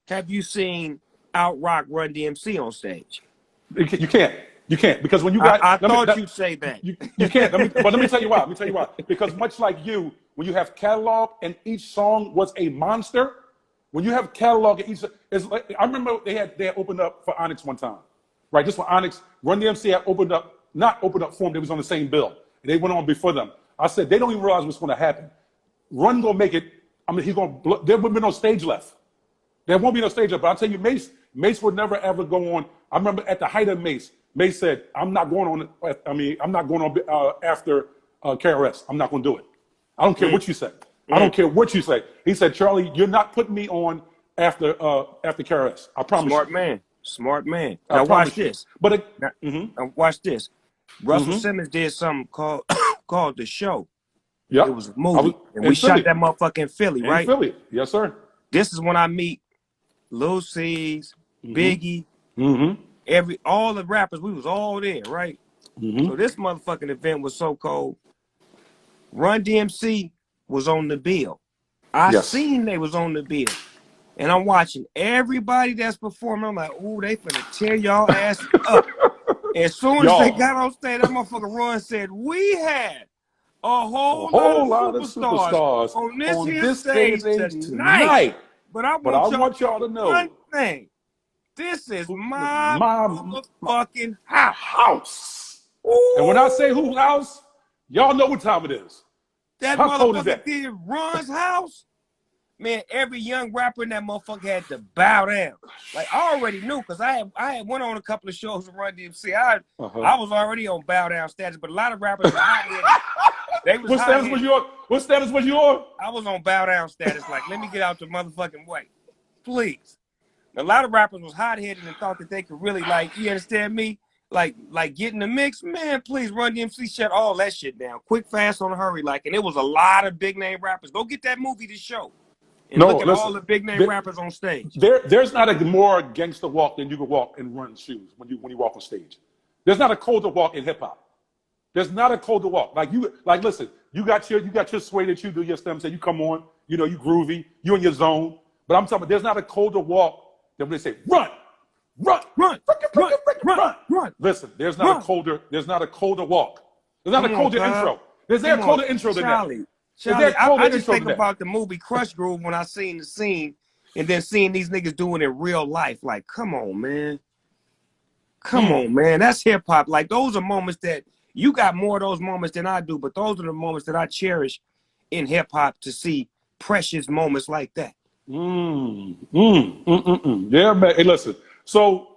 have you seen out-rock Run DMC on stage? You can't. You can't because when you got, I thought you'd say that. You can't. But let me tell you why. Let me tell you why. Because much like you, when you have catalog and each song was a monster, when you have catalog and each, it's like, I remember they had opened up for Onyx one time, right? Just for Onyx, Run DMC had not opened up for them. They was on the same bill, and they went on before them. I said they don't even realize what's going to happen. Run gonna make it. I mean, he's gonna. There wouldn't be no stage left. There won't be no stage left. But I'll tell you, Mace would never ever go on. I remember at the height of Mace said, I'm not going on. I'm not going on after KRS. I'm not going to do it. I don't care what you say. I don't care what you say. He said, Charlie, you're not putting me on after KRS. I promise Smart you. man. Smart man. Now watch this. But now watch this. Russell Simmons did something called called The Show. Yeah. It was a movie. And we shot that motherfucker in Philly, right? In Philly. Yes, sir. This is when I meet Lil C's, Biggie, all the rappers. We was all there, right? So this motherfucking event was so cold. Run DMC was on the bill. I seen they was on the bill. And I'm watching everybody that's performing. I'm like, ooh, they finna tear y'all ass up. As soon as they got on stage, that motherfucker Run said, we had a whole lot of superstars on this stage tonight. But I want y'all to know one thing. This is my motherfucking house. And when I say whose house, y'all know what time it is. That motherfucker did Run's house. Man, every young rapper in that motherfucker had to bow down. Like I already knew because I had went on a couple of shows with Run DMC. I was already on bow down status, but a lot of rappers were hot-headed. What status was you on? What status was you on? I was on bow down status. Like, let me get out the motherfucking way, please. A lot of rappers was hot-headed and thought that they could really, like, you understand me? Like get in the mix, man, please, Run DMC shut all that shit down. Quick, fast, on a hurry. Like, and it was a lot of big name rappers. Go get that movie to show. And look at all the big name rappers on stage. There's not a more gangster walk than you can walk in Run's shoes when you walk on stage. There's not a colder walk in hip hop. There's not a colder walk. Listen, you got your sway that you do your stem, say you come on, you know, you groovy, you in your zone. But I'm talking about there's not a colder walk than when they say run. Listen, there's not a colder walk. There's not a colder intro. There's a colder intro than that. Charlie, I just think about the movie Crush Groove when I seen the scene and then seeing these niggas doing it in real life. Like, come on, man. Come on, man. That's hip hop. Like, those are moments that you got more of those moments than I do, but those are the moments that I cherish in hip hop to see precious moments like that. Yeah, man. Hey, listen. So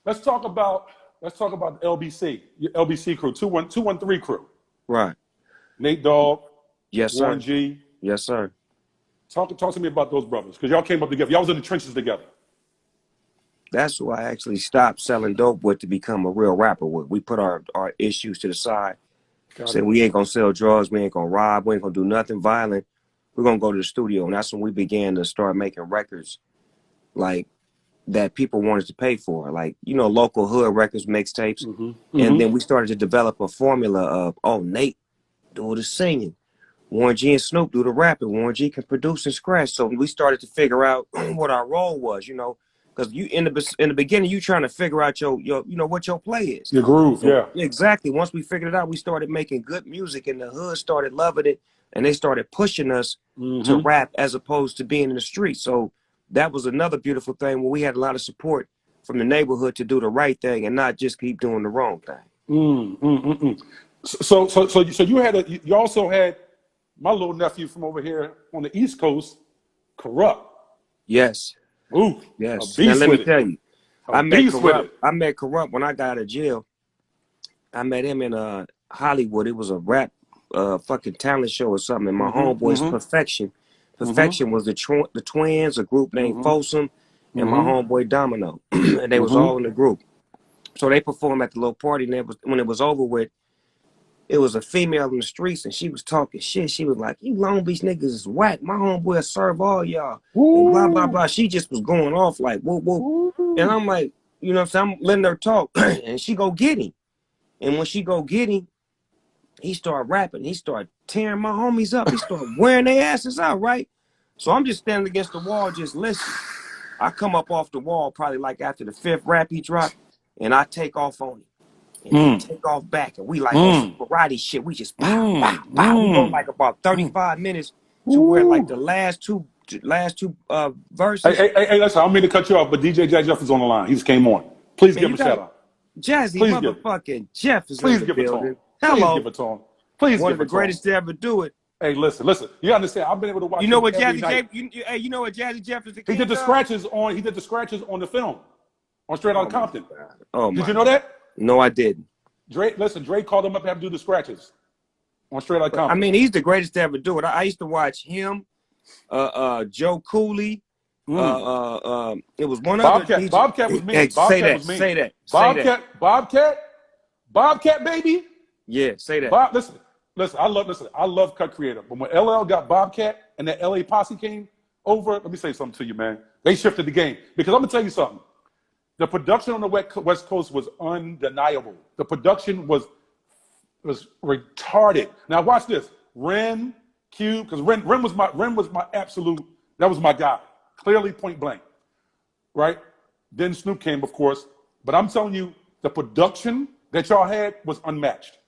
let's talk about the LBC, your LBC crew, 213 crew. Right. Nate Dogg. Yes, sir. Warren G. Yes, sir. Talk to me about those brothers, because y'all came up together. Y'all was in the trenches together. That's who I actually stopped selling dope with to become a real rapper with. We put our issues to the side. Said we ain't gonna sell drugs, we ain't gonna rob, we ain't gonna do nothing violent. We're gonna go to the studio. And that's when we began to start making records like that people wanted to pay for. Like, you know, local hood records, mixtapes. And then we started to develop a formula of, oh, Nate do the singing. Warren G and Snoop do the rapping. Warren G can produce and scratch. So we started to figure out what our role was, you know, because you in the beginning you trying to figure out your you know what your play is. Your groove, so, yeah. Exactly. Once we figured it out, we started making good music, and the hood started loving it, and they started pushing us to rap as opposed to being in the street. So that was another beautiful thing where we had a lot of support from the neighborhood to do the right thing and not just keep doing the wrong thing. So you also had my little nephew from over here on the East Coast, Corrupt. Yes. Ooh, yes. Now let me tell you, I met Corrupt when I got out of jail. I met him in Hollywood. It was a rap fucking talent show or something. And my homeboy's Perfection. Perfection was the twins, a group named Folsom, and my homeboy Domino. And they was all in the group. So they performed at the little party, and when it was over with, it was a female in the streets, and she was talking shit. She was like, you Long Beach niggas is whack. My homeboy will serve all y'all. And blah, blah, blah. She just was going off like, whoop, whoop. And I'm like, you know what I'm saying? I'm letting her talk. And she go get him. And when she go get him, he started rapping. He started tearing my homies up. He started wearing their asses out, right? So I'm just standing against the wall just listening. I come up off the wall probably like after the 5th rap he dropped, and I take off on him. And he take off back, and we like on some karate shit. We just pow, pow, pow. We go like about 35 minutes to where like the last two verses. Hey, listen, I don't mean to cut you off, but DJ Jazz Jeff is on the line. He just came on. Please give him a shout out. Jazzy Please motherfucking Jeff is Please in the give it to building. him. Hello. Please give it to him. Please One give of the greatest to ever do it. Hey, listen. You understand? I've been able to watch. You know what every Jazzy night. Jeff? You know what Jazzy Jeff is the king He did the of? scratches on. He did the scratches on the film, on Straight Outta Compton. Oh my! Did you know that? No, I didn't. Dre called him up to have to do the scratches on Straight Outta Compton. I mean, he's the greatest to ever do it. I used to watch him, Joe Cooley. It was one other DJ. Bobcat was mean. Hey, Bobcat was mean. Say that. Bobcat, baby. Yeah, say that. Listen. I love Cut Creator. But when LL got Bobcat and that LA posse came over, let me say something to you, man. They shifted the game. Because I'm gonna tell you something. The production on the West Coast was undeniable. The production was retarded. Now watch this. Ren, Q, because Ren was my absolute. That was my guy. Clearly, point blank. Right. Then Snoop came, of course. But I'm telling you, the production that y'all had was unmatched.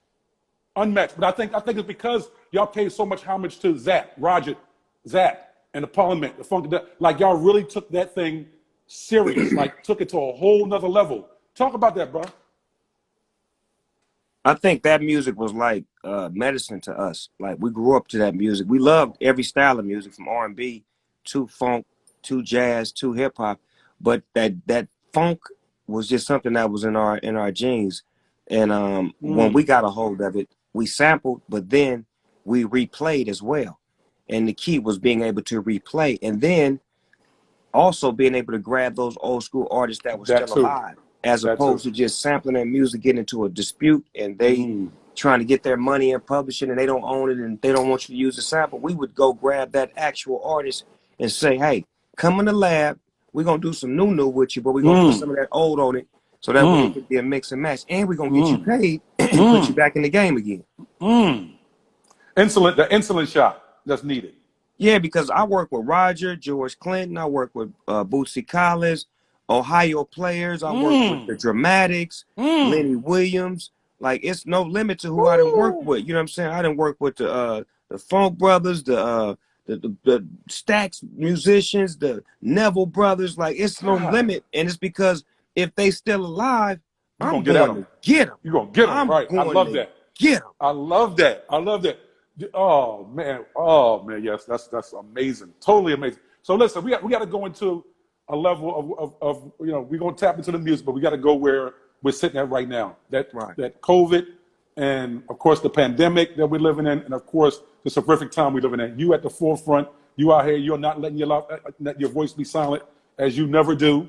Unmatched. But I think it's because y'all paid so much homage to Roger, and the Parliament, the Funk. Like y'all really took that thing serious. Like took it to a whole nother level. Talk about that, bro. I think that music was like medicine to us. Like we grew up to that music. We loved every style of music, from R&B to funk to jazz to hip hop. But that funk was just something that was in our genes. And when we got a hold of it, we sampled, but then we replayed as well. And the key was being able to replay, and then also being able to grab those old school artists that were still alive, as opposed to just sampling their music, getting into a dispute, and they trying to get their money and publishing, and they don't own it, and they don't want you to use the sample. We would go grab that actual artist and say, hey, come in the lab. We're going to do some new with you, but we're going to put some of that old on it, so that way it could be a mix and match. And we're going to get you paid and put you back in the game again. The insulin shot that's needed. Yeah, because I work with Roger, George Clinton. I work with Bootsy Collins, Ohio Players. I work with the Dramatics, Lenny Williams. Like, it's no limit to who I done work with. You know what I'm saying? I done work with the Funk Brothers, the Stax musicians, the Neville Brothers. Like, it's no limit. And it's because if they still alive, I'm going to get them. You're going to get them, right. I love that. Get them. I love that. Oh man, yes, that's amazing. Totally amazing. So listen, we got to go into a level of we're going to tap into the music, but we got to go where we're sitting at right now. That COVID, and of course the pandemic that we're living in, and of course this horrific time we're living in. You at the forefront. You out here. You're not letting let your voice be silent, as you never do.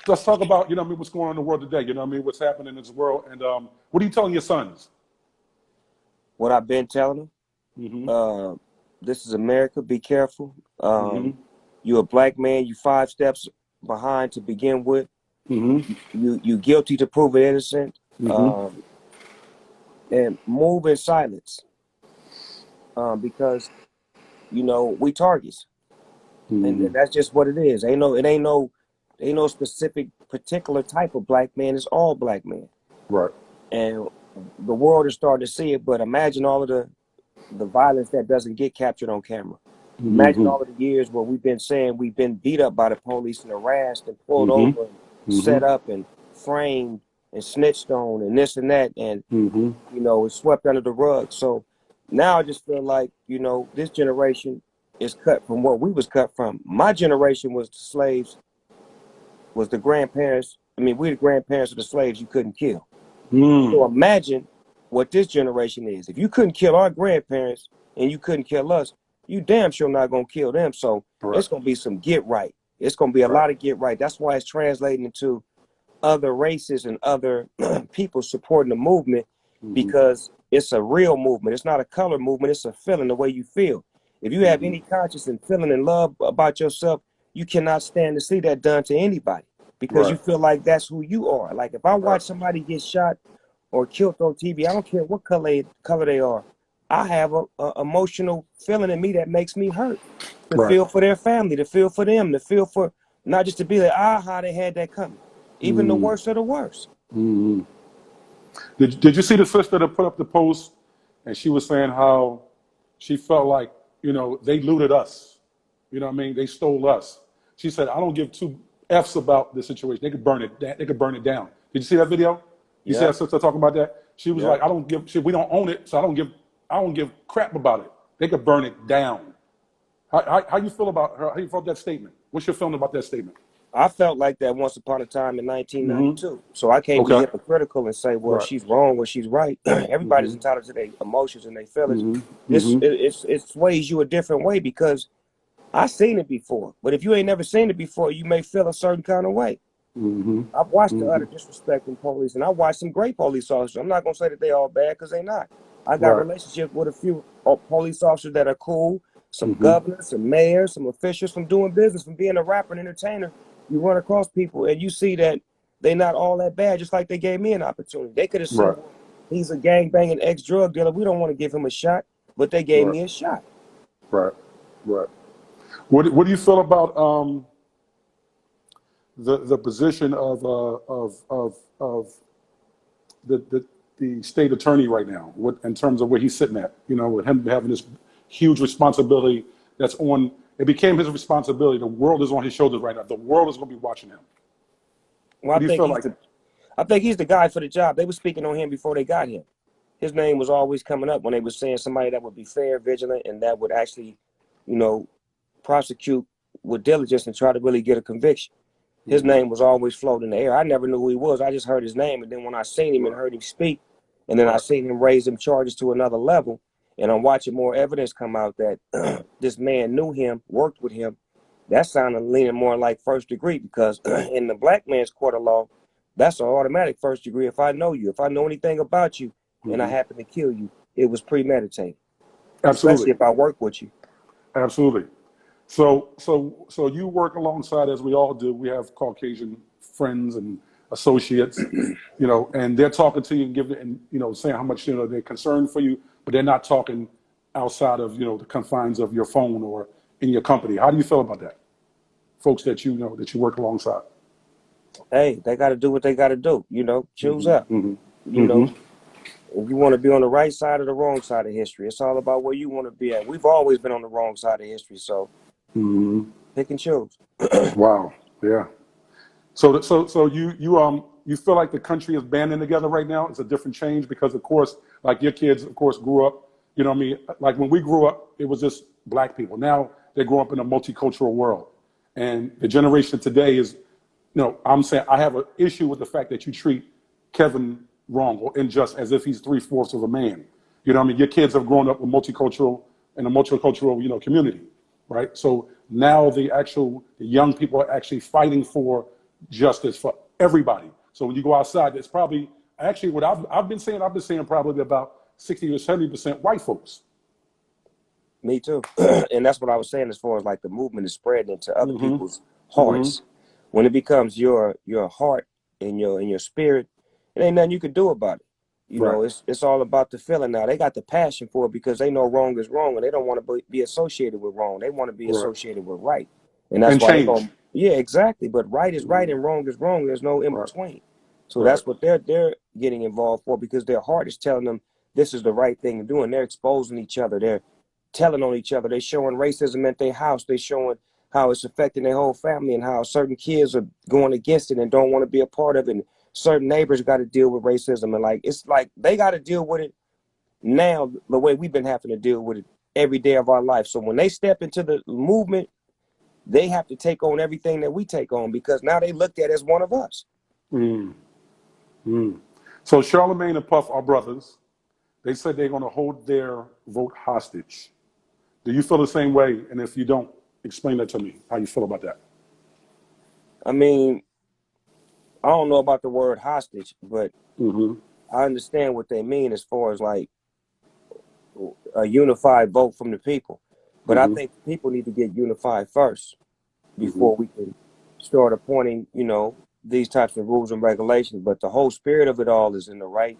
Let's talk about what's going on in the world today. What's happening in this world, and what are you telling your sons? What I've been telling them, this is America. Be careful. You're a black man. You 5 steps behind to begin with. You guilty to prove it innocent. And move in silence. Because we targets, and that's just what it is. Ain't no specific particular type of black man. It's all black men. Right. And the world is starting to see it, but imagine all of the violence that doesn't get captured on camera. Imagine all of the years where we've been saying we've been beat up by the police and harassed and pulled over and set up and framed and snitched on and this and that, and it's swept under the rug. So now I just feel like this generation is cut from what we was cut from. My generation was the slaves, was the grandparents. I mean, we're the grandparents of the slaves you couldn't kill. So imagine what this generation is. If you couldn't kill our grandparents and you couldn't kill us, you damn sure not going to kill them. So it's going to be some get right. It's going to be a lot of get right. That's why it's translating into other races and other people supporting the movement, because it's a real movement. It's not a color movement. It's a feeling, the way you feel. If you have any conscience and feeling and love about yourself, you cannot stand to see that done to anybody, because you feel like that's who you are. Like if I watch somebody get shot or killed on TV, I don't care what color they are. I have a emotional feeling in me that makes me hurt. To feel for their family, to feel for them, to feel for Not just to be like, how they had that coming. Even the worst of the worst. Did you see the sister that put up the post, and she was saying how she felt like, they looted us. You know what I mean? They stole us. She said, I don't give two F's about the situation. They could burn it. They could burn it down. Did you see that video? You see Yeah. that sister talking about that? She was Yeah. like, we don't own it, so I don't give crap about it. They could burn it down. How you feel about her? How you felt that statement? What's your feeling about that statement? I felt like that once upon a time in 1992. So I can't be Okay. hypocritical and say, well, Right. she's wrong or she's right. Everybody's entitled to their emotions and their feelings. It sways you a different way because I seen it before. But if you ain't never seen it before, you may feel a certain kind of way. I've watched the utter disrespecting police, and I watched some great police officers. I'm not gonna say that they all bad because they not. I got Right. relationships with a few police officers that are cool, some governors, some mayors, some officials from doing business, from being a rapper and entertainer. You run across people and you see that they not all that bad, just like they gave me an opportunity. They could have said, Right. he's a gang-banging ex-drug dealer. We don't want to give him a shot, but they gave me a shot. Right. Right. What do you feel about the position of the state attorney right now? What in terms of where he's sitting at? With him having this huge responsibility that's on. It became his responsibility. The world is on his shoulders right now. The world is going to be watching him. Well, What do you feel like? I think he's the guy for the job. They were speaking on him before they got him. His name was always coming up when they were saying somebody that would be fair, vigilant, and that would actually, prosecute with diligence and try to really get a conviction. His name was always floating in the air. I never knew who he was. I just heard his name, and then when I seen him and heard him speak, and then I seen him raise them charges to another level, and I'm watching more evidence come out that this man knew him, worked with him. That sounded leaning more like first degree because in the black man's court of law, that's an automatic first degree. If I know you, if I know anything about you, and I happen to kill you, it was premeditated. Absolutely. Especially if I work with you. Absolutely. So you work alongside, as we all do. We have Caucasian friends and associates, and they're talking to you and saying how much they're concerned for you, but they're not talking outside of the confines of your phone or in your company. How do you feel about that? Folks that that you work alongside. Hey, they got to do what they got to do. Choose up. If you want to be on the right side or the wrong side of history, it's all about where you want to be at. We've always been on the wrong side of history, so pick and choose. Wow. Yeah. So you feel like the country is banding together right now? It's a different change because, of course, like your kids, of course, grew up. You know what I mean? Like when we grew up, it was just black people. Now they grow up in a multicultural world, and the generation today is, I'm saying I have an issue with the fact that you treat Kevin wrong or unjust as if he's 3/4 of a man. You know what I mean? Your kids have grown up with in a multicultural, community, right? So now the young people are actually fighting for justice for everybody. So when you go outside, it's probably actually what I've been saying probably about 60 or 70% white folks. Me too. And that's what I was saying as far as like the movement is spreading into other people's hearts. When it becomes your heart and your spirit, it ain't nothing you can do about it. It's all about the feeling now. They got the passion for it because they know wrong is wrong and they don't want to be associated with wrong. They want to be associated with right. And that's why change. Yeah, exactly. But right is right and wrong is wrong. There's no in between. So that's what they're getting involved for because their heart is telling them this is the right thing to do. And they're exposing each other. They're telling on each other. They're showing racism at their house. They're showing how it's affecting their whole family and how certain kids are going against it and don't want to be a part of it. And certain neighbors got to deal with racism. And it's like they got to deal with it now the way we've been having to deal with it every day of our life. So when they step into the movement, they have to take on everything that we take on because now they looked at as one of us. So Charlemagne and Puff are brothers. They said they're going to hold their vote hostage. Do you feel the same way? And if you don't, explain that to me, how you feel about that. I mean, I don't know about the word hostage, but I understand what they mean as far as like a unified vote from the people. But I think people need to get unified first before we can start appointing, these types of rules and regulations. But the whole spirit of it all is in the right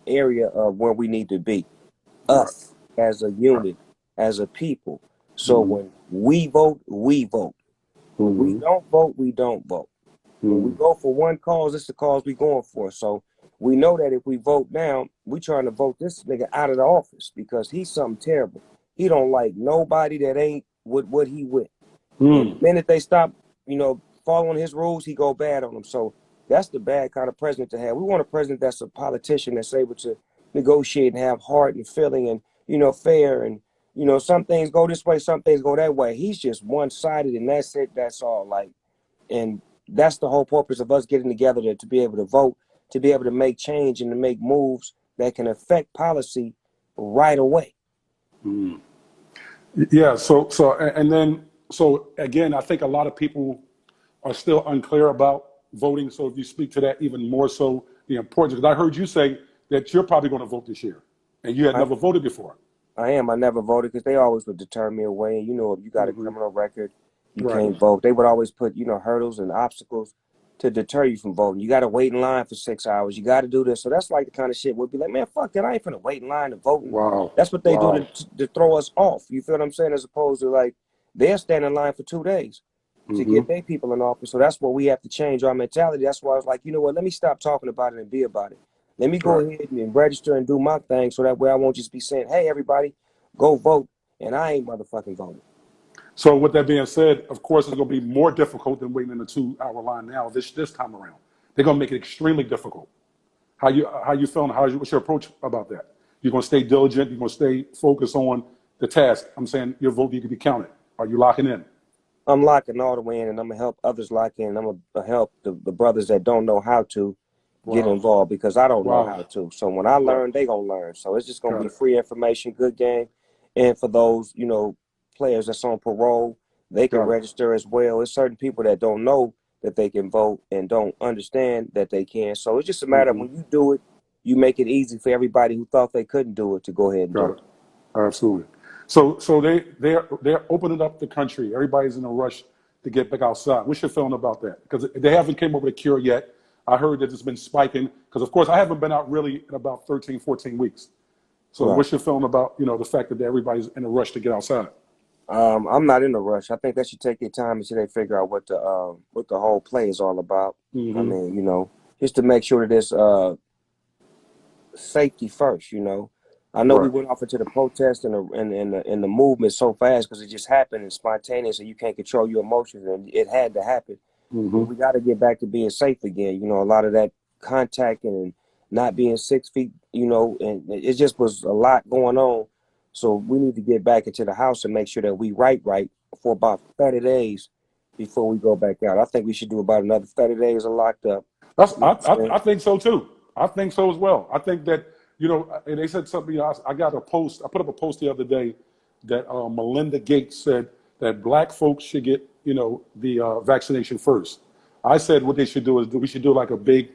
area of where we need to be. Us as a unit, as a people. So when we vote, When we don't vote, we don't vote. When we go for one cause, it's the cause we going for. So we know that if we vote now, we trying to vote this nigga out of the office because he's something terrible. He don't like nobody that ain't with what he with. And the minute they stop, following his rules, he go bad on them. So that's the bad kind of president to have. We want a president that's a politician that's able to negotiate and have heart and feeling and, fair and, some things go this way, some things go that way. He's just one-sided and that's it, that's all. And that's the whole purpose of us getting together to be able to vote, to be able to make change and to make moves that can affect policy right away. Yeah. So again, I think a lot of people are still unclear about voting. So if you speak to that even more so, the importance, because I heard you say that you're probably going to vote this year and you had never voted before. I am. I never voted because they always would deter me away. If you got a criminal record, you can't vote. They would always put, hurdles and obstacles to deter you from voting. You got to wait in line for 6 hours. You got to do this. So that's like the kind of shit we'd be like, man, fuck that. I ain't finna wait in line to vote. Wow. That's what they do to throw us off. You feel what I'm saying? As opposed to like, they're standing in line for 2 days to get their people in office. So that's what we have to change our mentality. That's why I was like, you know what? Let me stop talking about it and be about it. Let me go ahead and register and do my thing so that way I won't just be saying, hey, everybody, go vote. And I ain't motherfucking voting. So with that being said, of course, it's going to be more difficult than waiting in a 2-hour line now this time around. They're going to make it extremely difficult. How you feeling? What's your approach about that? You're going to stay diligent. You're going to stay focused on the task. I'm saying your vote need to be counted. Are you locking in? I'm locking all the way in, and I'm going to help others lock in. I'm going to help the brothers that don't know how to get involved because I don't know how to. So when I learn, they going to learn. So it's just going to be free information, good game. And for those, players that's on parole, they can register as well. There's certain people that don't know that they can vote and don't understand that they can. So it's just a matter of when you do it, you make it easy for everybody who thought they couldn't do it to go ahead and do it. Absolutely. So they're opening up the country. Everybody's in a rush to get back outside. What's your feeling about that? Because they haven't came up with a cure yet. I heard that it's been spiking because, of course, I haven't been out really in about 13, 14 weeks. So what's your feeling about, the fact that everybody's in a rush to get outside? I'm not in a rush. I think they should take their time until they figure out what the whole play is all about. I mean, just to make sure that there's safety first. I know we went off into the protest and the movement so fast because it just happened and spontaneous, and you can't control your emotions, and it had to happen. We got to get back to being safe again. A lot of that contact and not being 6 feet. And it just was a lot going on. So we need to get back into the house and make sure that we right for about 30 days before we go back out. I think we should do about another 30 days of locked up. I think so too. I think so as well. I think that, and they said something, I got a post, I put up a post the other day that Melinda Gates said that black folks should get, the vaccination first. I said what they should do is we should do like a big